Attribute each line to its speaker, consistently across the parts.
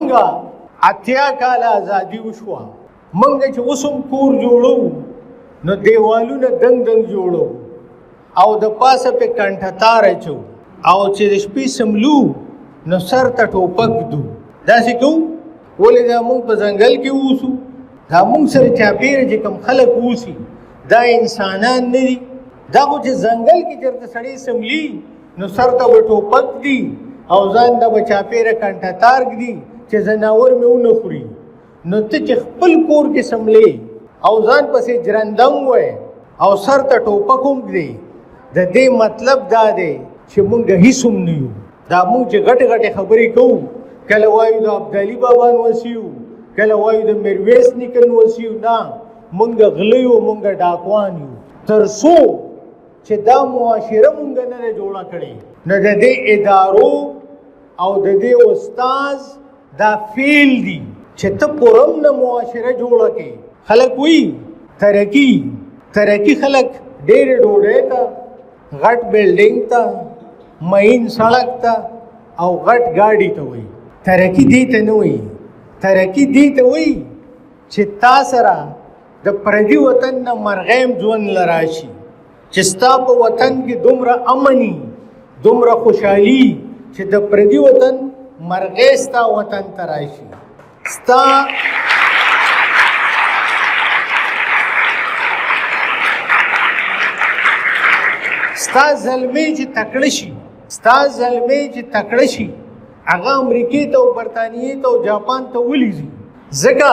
Speaker 1: منګه اتیا کال ازادي وشوه، منګه چې اوسم کور جوړو نو دیوالونه دنګ دنګ جوړو او د پاسه په کنټتار اچو او چې د شپې سملو نو سر ته ټوپک دو. داسې کوو ولې دا موږ په ځنګل کې اوسو، دا موږ سره چاپېره چې کوم خلک اوسي دا انسانان نه دي. دا خو چې ځنګل کې چېرته سړی سملي نو سر ته به ټوپک دي او ځان ته به چاپېره کنټتار ږدي چې ځناور مې ونه خوري. نو ته چې خپل کور کې سملې او ځان پسې جرندم وای او سر ته ټوپک هم ږدي، د دې مطلب دا دی چې موږ هیڅ هم نه یو. دا موږ چې غټې غټې خبرې کوو، کله وایو د ابدالي بابا نوسیو، کله وایو د میرویس نیکه نوسیو، نه موږ غله یو، موږ ډاکوان یو. تر څو چې دا معاشره موږ نه ده جوړه کړې نو د دې ادارو او د دې استاذ دا فیل دي چې ته پرم نه معاشره جوړه کړې. خلک وایي ترقي خلک ډېرې ډوډۍ ته، غټ بلډینګ ته، مین سړک ته او غټ ګاډي ته وایي. ترقي دې ته نه وایي، ترقي دې ته وایي چې تا سره د پردي وطن نه مرغیم ژوند لراشي، چې ستا په وطن کې دومره امني، دومره خوشحالي چې د پردي وطن مرغې ستا وطن ته راشي. ستا زلمی چې تکړه شي هغه امریکې ته او برطانیې ته او جاپان ته ولیږي، ځکه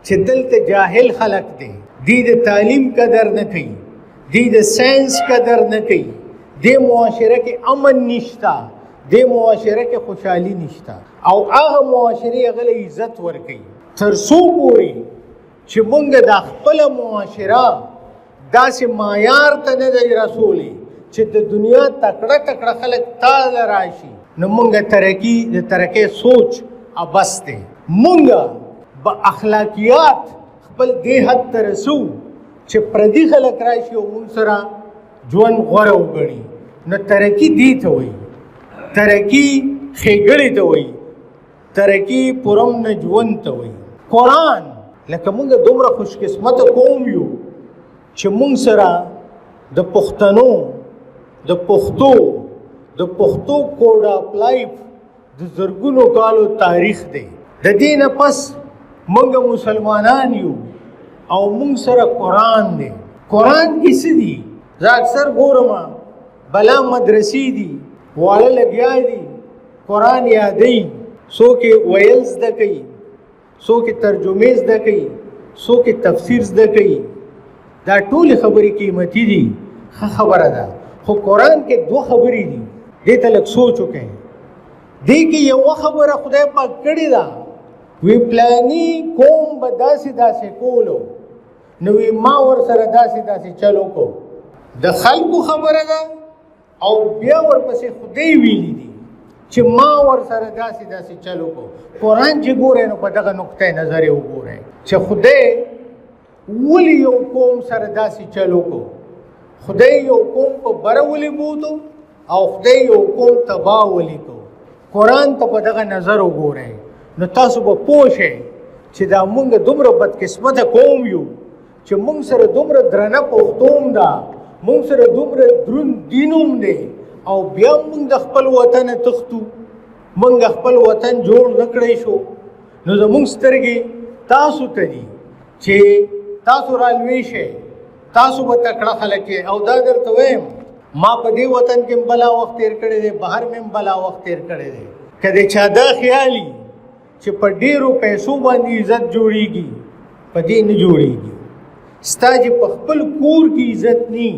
Speaker 1: چې دلته جاهل خلک دی، دی د تعلیم قدر نه کوي، دی د ساینس قدر نه کوي، دې معاشره کې امن نشته، دې معاشره کې خوشحالي نشته او هغه معاشرې هغه له عزت ورکوي. تر څو پورې چې موږ د خپله معاشره داسې معیار ته نه دی رسولی چې د دنیا تکړه خلک تاله راشي نو موږ د ترقۍ سوچ ابس دی. موږ به اخلاقیات خپل دې حد ته رسو چې پردي خلک راشي او موږ سره ژوند غوره وګڼي. نو ترقي دې ته وایي، ترقي ښېګړې ته وایي، ترقي پرم نه ژوند ته وایي. قرآن لکه موږ دومره خوشقسمته قوم یو چې موږ سره د پښتنو د پښتو کوډ آف لایف د زرګونو کالو تاریخ دی. د دې نه پس موږ مسلمانان یو او موږ سره قرآن دی. قرآن کې څه دي؟ زه اکثر ګورم بلا مدرسې دي، واړه لګیا دي قرآن یادوي، څوک یې ویل زده کوي، څوک یې ترجمې زده کوي، څوک یې تفسیر زده کوي. دا ټولې خبرې قیمتي دي، ښه خبره ده، خو قرآن کې دوه خبرې دي، دې ته لږ سوچ وکړئ. دې کې یوه خبره خدای پاک کړې ده، وی پلاني قوم به داسې کولو نو وی ما ورسره داسې چل وکړو. د خلکو خبره ده او بیا ورپسې خدای ویلي دي چې ما ورسره داسې چل وکړو. قرآن چې ګورئ نو په دغه نقطه نظر یې وګورئ چې خدای ولې یو قوم سره داسې چل وکړو. خدای یو قوم په بره ولې بوتو او خدای یو قوم تباه ولې کو. قرآن ته په دغه نظر وګورئ نو تاسو به پوه شئ چې دا موږ دومره بدقسمته قوم یو چې موږ سره دومره درنه پښتوم ده، موږ سره دومره دروند دینوم دی او بیا موږ د خپل وطن تښتو. موږ خپل وطن جوړ نه کړی شو نو زموږ سترګې تاسو ته دي چې تاسو رالوی شئ، تاسو به تکړه خلک یې. او دا درته وایم ما په دې وطن کې بلا وخت تیر کړی دی، بهر مې بلا وخت تیر کړی دی. که د چا دا خیالي چې په ډېرو پیسو باندې عزت جوړیږي، په دې نه جوړیږي. ستا چې په خپل کور کې عزت نی